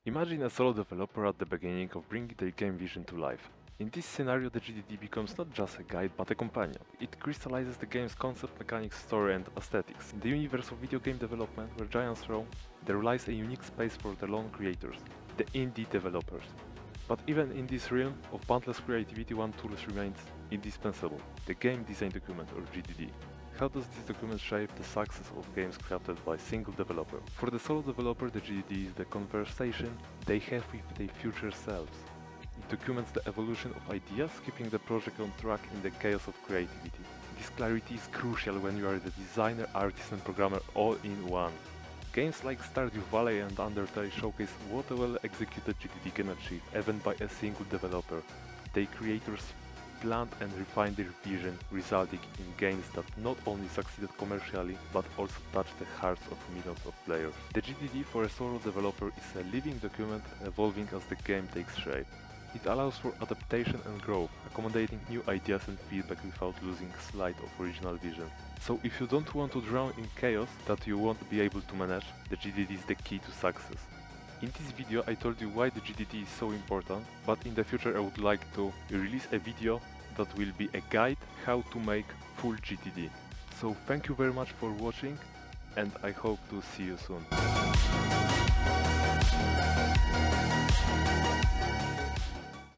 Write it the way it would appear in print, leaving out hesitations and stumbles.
Imagine a solo developer at the beginning of bringing their game vision to life. In this scenario, the GDD becomes not just a guide but a companion. It crystallizes the game's concept, mechanics, story and aesthetics. In the universe of video game development, where giants roam, there lies a unique space for the lone creators, the indie developers. But even in this realm of boundless creativity, one tool remains indispensable, the Game Design Document or GDD. How does this document shape the success of games crafted by a single developer? For the solo developer, the GDD is the conversation they have with their future selves. It documents the evolution of ideas, keeping the project on track in the chaos of creativity. This clarity is crucial when you are the designer, artist and programmer all in one. Games like Stardew Valley and Undertale showcase what a well-executed GDD can achieve, even by a single developer. Their creators planned and refined their vision, resulting in games that not only succeeded commercially, but also touched the hearts of millions of players. The GDD for a solo developer is a living document evolving as the game takes shape. It allows for adaptation and growth, accommodating new ideas and feedback without losing sight of original vision. So if you don't want to drown in chaos that you won't be able to manage, the GDD is the key to success. In this video I told you why the GDD is so important, but in the future I would like to release a video that will be a guide how to make full GDD. So thank you very much for watching and I hope to see you soon.